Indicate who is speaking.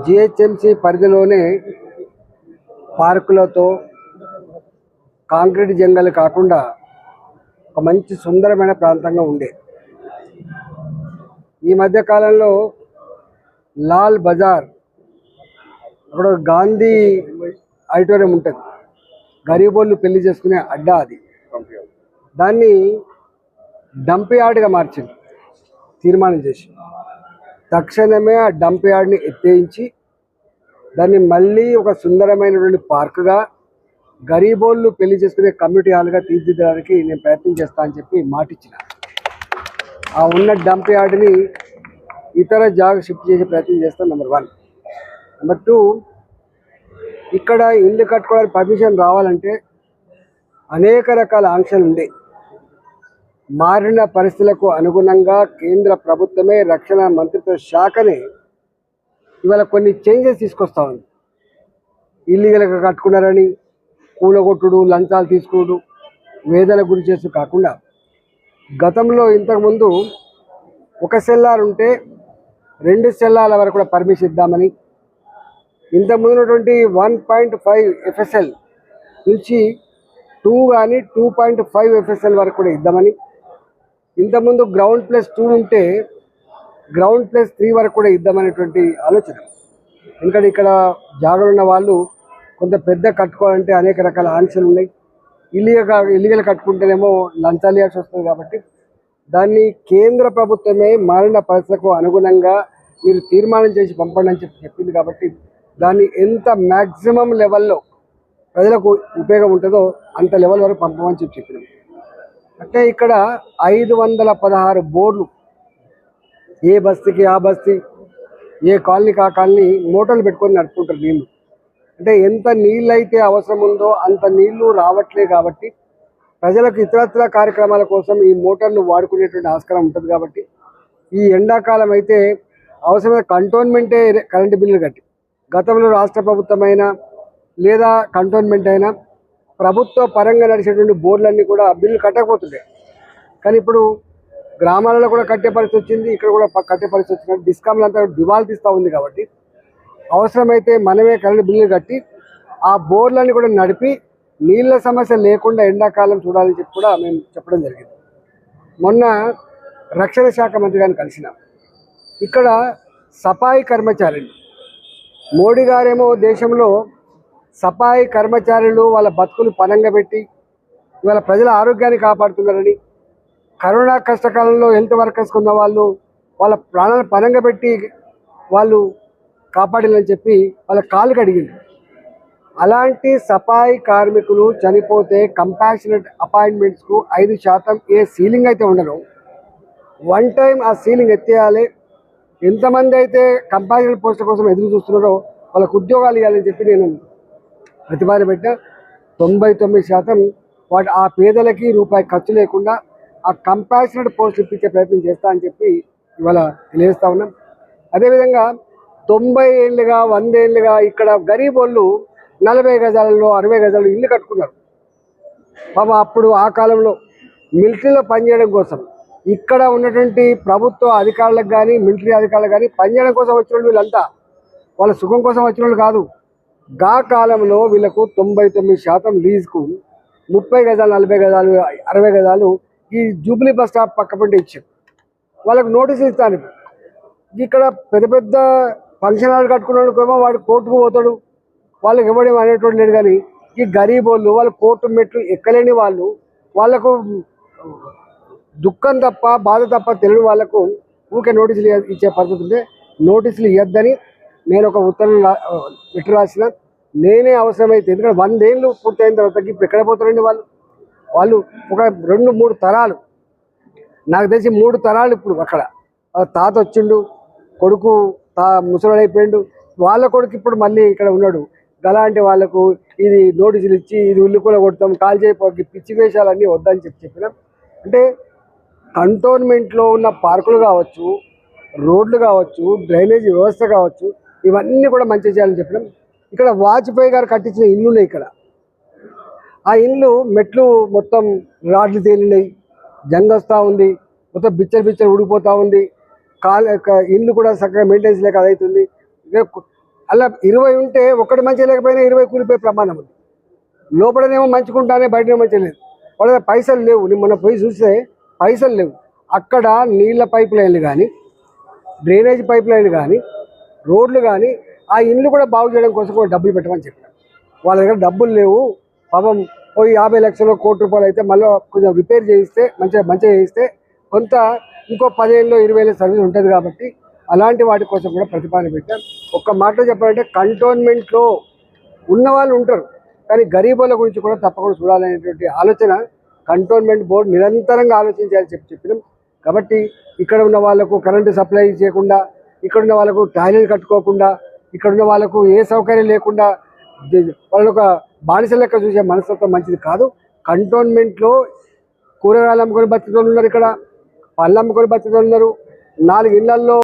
Speaker 1: GHMC పరిధిలోనే పార్కులతో concrete jungle కాకుండా ఒక మంచి సుందరమైన ప్రాంతంగా ఉండే ఈ మధ్య కాలంలో లాల్ బజార్ అక్కడ గాంధీ ఆడిటోరియం ఉంటుంది, గరీబోళ్ళు పెళ్లి చేసుకునే అడ్డా, అది దాన్ని డంప్ యార్డ్గా మార్చింది తీర్మానం చేసి. తక్షణమే ఆ డంప్ యార్డ్ని ఎత్తేయించి దాన్ని మళ్ళీ ఒక సుందరమైనటువంటి పార్కుగా, గరీబోళ్ళు పెళ్లి చేసుకునే కమ్యూనిటీ హాల్గా తీర్చిదిద్దడానికి నేను ప్రయత్నం చేస్తా అని చెప్పి మాటిచ్చిన. ఆ ఉన్న డంప్ యార్డ్ని ఇతర జాగా షిఫ్ట్ చేసే ప్రయత్నం చేస్తాం. నెంబర్ 1. నెంబర్ 2, ఇక్కడ ఇల్లు కట్టుకోవడానికి పర్మిషన్ రావాలంటే అనేక రకాల ఆంక్షలు ఉండే. మారిన పరిస్థితులకు అనుగుణంగా కేంద్ర ప్రభుత్వమే రక్షణ మంత్రిత్వ శాఖనే ఇవాళ కొన్ని చేంజెస్ తీసుకొస్తా ఉంది. ఇల్లీగల్గా కట్టుకున్నారని కూలగొట్టుడు, లంచాలు తీసుకుడు, వేదన గురి చేస్తూ కాకుండా, గతంలో ఇంతకుముందు ఒక సెల్లార్ ఉంటే 2 సెల్లార్ల వరకు కూడా పర్మిషన్ ఇద్దామని, ఇంతకుముందు ఉన్నటువంటి 1.5 FSL నుంచి 2 కానీ 2.5 FSL వరకు కూడా ఇద్దామని, ఇంతకుముందు గ్రౌండ్+2 ఉంటే గ్రౌండ్+3 వరకు కూడా ఇద్దామనేటువంటి ఆలోచన. ఎందుకంటే ఇక్కడ జాగా ఉన్న వాళ్ళు కొంత పెద్ద కట్టుకోవాలంటే అనేక రకాల ఆంక్షలు ఉన్నాయి. ఇల్లీగల్ కట్టుకుంటేనేమో లంచాలు ఇవ్వాల్సి వస్తుంది. కాబట్టి దాన్ని కేంద్ర ప్రభుత్వమే మారిన పరిస్థితులకు అనుగుణంగా మీరు తీర్మానం చేసి పంపండి అని చెప్పింది. కాబట్టి దాన్ని ఎంత మ్యాక్సిమం లెవెల్లో ప్రజలకు ఉపయోగం ఉంటుందో అంత లెవెల్ వరకు పంపమని చెప్పినాం. అంటే ఇక్కడ 516 బోర్లు, ఏ బస్తీకి ఆ బస్తీ, ఏ కాలనీకి ఆ కాలనీ మోటార్లు పెట్టుకొని నడుపుకుంటారు నీళ్లు. అంటే ఎంత నీళ్ళు అయితే అవసరం ఉందో అంత నీళ్లు రావట్లే. కాబట్టి ప్రజలకు ఇతరత్ర కార్యక్రమాల కోసం ఈ మోటార్లు వాడుకునేటువంటి ఆస్కారం ఉంటుంది. కాబట్టి ఈ ఎండాకాలం అయితే అవసరమైన కంటోన్మెంటే కరెంటు బిల్లులు కట్టి, గతంలో రాష్ట్ర ప్రభుత్వమైనా లేదా కంటోన్మెంట్ అయినా ప్రభుత్వ పరంగా నడిచేటువంటి బోర్డులన్నీ కూడా బిల్లు కట్టకపోతుంటాయి. కానీ ఇప్పుడు గ్రామాలలో కూడా కట్టే పరిస్థితి వచ్చింది, ఇక్కడ కూడా కట్టే పరిస్థితి వచ్చింది. డిస్కామ్లు అంతా దివాళా తీస్తూ ఉంది. కాబట్టి అవసరమైతే మనమే కరెంటు బిల్లులు కట్టి ఆ బోర్లన్నీ కూడా నడిపి నీళ్ళ సమస్య లేకుండా ఎండాకాలం చూడాలని చెప్పి కూడా మేము చెప్పడం జరిగింది. మొన్న రక్షణ శాఖ మంత్రి గారిని కలిసినాం. ఇక్కడ సఫాయి కర్మచారులు, మోడీ గారేమో దేశంలో సఫాయి కర్మచారులు వాళ్ళ బతుకులు పనంగా పెట్టి ఇవాళ ప్రజల ఆరోగ్యాన్ని కాపాడుతున్నారని, కరోనా కష్టకాలంలో హెల్త్ వర్కర్స్ ఉన్న వాళ్ళు వాళ్ళ ప్రాణాలను పనంగా పెట్టి వాళ్ళు కాపాడాలని చెప్పి వాళ్ళ కాళ్ళు కడిగింది. అలాంటి సఫాయి కార్మికులు చనిపోతే కంపాషనేట్ అపాయింట్మెంట్స్కు 5% ఏ సీలింగ్ అయితే ఉండదు, 1 టైం ఆ సీలింగ్ ఎత్తేయాలి. ఎంతమంది అయితే కంపాషనేట్ పోస్టుల కోసం ఎదురు చూస్తున్నారో వాళ్ళకు ఉద్యోగాలు ఇవ్వాలని చెప్పి నేను ప్రతిపాదన పెట్టిన. 99% వాటి ఆ పేదలకి రూపాయి ఖర్చు లేకుండా ఆ కంపాషనేట్ పోస్టులు ఇప్పించే ప్రయత్నం చేస్తా అని చెప్పి ఇవాళ తెలియజేస్తా ఉన్నాం. అదేవిధంగా 90 ఏళ్ళుగా 100 ఏళ్ళుగా ఇక్కడ గరీబ్ వాళ్ళు 40 గజాలలో 60 గజాలు ఇల్లు కట్టుకున్నారు. పాపం అప్పుడు ఆ కాలంలో మిలిటరీలో పనిచేయడం కోసం ఇక్కడ ఉన్నటువంటి ప్రభుత్వ అధికారులకు కానీ మిలిటరీ అధికారులకు కానీ పనిచేయడం కోసం వచ్చిన వాళ్ళు వీళ్ళంతా వాళ్ళ సుఖం కోసం వచ్చిన వాళ్ళు కాదు. గా కాలంలో వీళ్ళకు 99% లీజుకు 30 గజాలు 40 గజాలు 60 గజాలు ఈ జూబ్లీ బస్ స్టాప్ పక్క పంటే ఇచ్చారు. వాళ్ళకు నోటీసులు ఇస్తాను. ఇక్కడ పెద్ద పెద్ద ఫంక్షన్ హాల్ కట్టుకున్నాడుకేమో వాడు కోర్టుకు పోతాడు, వాళ్ళకి ఇవ్వడం అనేటువంటి లేదు. కానీ ఈ గరీబ్ వాళ్ళు, వాళ్ళు కోర్టు మెట్లు ఎక్కలేని వాళ్ళు వాళ్ళకు దుఃఖం తప్ప బాధ తప్ప తెలియని వాళ్ళకు ఊరికే నోటీసులు ఇచ్చే పద్ధతి ఉంటే నోటీసులు ఇవ్వద్దని నేను ఒక ఉత్తరం లెటర్ రాసిన. నేనే అవసరమైతే, ఎందుకంటే 100 ఏళ్ళు పూర్తయిన తర్వాత ఇప్పుడు ఎక్కడ పోతారండి వాళ్ళు వాళ్ళు ఒక 2-3 తరాలు, నాకు తెలిసి 3 తరాలు ఇప్పుడు అక్కడ తాత వచ్చిండు, కొడుకు ముసలాడైపోయిండు, వాళ్ళ కొడుకు ఇప్పుడు మళ్ళీ ఇక్కడ ఉన్నాడు. అలాంటి వాళ్ళకు ఇది నోటీసులు ఇచ్చి ఇది ఉల్లి కూడా కొడతాం కాల్ చేయకపోతే పిచ్చి వేషాలన్నీ వద్దని చెప్పిన. అంటే కంటోన్మెంట్లో ఉన్న పార్కులు కావచ్చు, రోడ్లు కావచ్చు, డ్రైనేజీ వ్యవస్థ కావచ్చు, ఇవన్నీ కూడా మంచి చేయాలని చెప్పినాం. ఇక్కడ వాజ్పేయి గారు కట్టించిన ఇల్లు ఉన్నాయి. ఇక్కడ ఆ ఇల్లు మెట్లు మొత్తం రాడ్లు తేలినాయి, జంగ్ వస్తూ ఉంది, మొత్తం బిచ్చలు ఊడిపోతూ ఉంది, ఇల్లు కూడా చక్కగా మెయింటెనెన్స్ లేక అదవుతుంది. అలా 20 ఉంటే ఒకటి మంచి లేకపోయినా 20 కూలిపోయే ప్రమాణం ఉంది. లోపలనేమో మంచుకుంటానే బయటనే మంచి లేదు. వాళ్ళ పైసలు లేవు. మొన్న పోయి చూస్తే పైసలు లేవు. అక్కడ నీళ్ళ పైప్ లైన్లు కానీ, డ్రైనేజ్ పైప్ లైన్లు కానీ, రోడ్లు కానీ, ఆ ఇల్లు కూడా బాగు చేయడం కోసం కూడా డబ్బులు పెట్టమని చెప్పారు. వాళ్ళ దగ్గర డబ్బులు లేవు, పాపం పోయి 50 లక్షలు, 1 కోటి రూపాయలు అయితే మళ్ళీ కొంచెం రిపేర్ చేయిస్తే మంచిగా చేయిస్తే కొంత ఇంకో 10 ఏళ్ళు 20 ఏళ్ళ సర్వీస్ ఉంటుంది. కాబట్టి అలాంటి వాటి కోసం కూడా ప్రతిపాదన పెట్టాం. ఒక్క మాటలో చెప్పాలంటే కంటోన్మెంట్లో ఉన్నవాళ్ళు ఉంటారు, కానీ గరీబుల గురించి కూడా తప్పకుండా చూడాలనేటువంటి ఆలోచన కంటోన్మెంట్ బోర్డు నిరంతరంగా ఆలోచించాలని చెప్పినాం. కాబట్టి ఇక్కడ ఉన్న వాళ్ళకు కరెంటు సప్లై చేయకుండా, ఇక్కడ ఉన్న వాళ్ళకు టాయిలెట్ కట్టుకోకుండా, ఇక్కడ ఉన్న వాళ్ళకు ఏ సౌకర్యం లేకుండా వాళ్ళ ఒక బానిస లెక్క చూసే మనస్తత్వం మంచిది కాదు. కంటోన్మెంట్లో కూరగాయలు అమ్ముకొని బతికే వాళ్ళు ఉన్నారు, ఇక్కడ పళ్ళు అమ్ముకొని బతికే వాళ్ళు ఉన్నారు. 4 ఇళ్లల్లో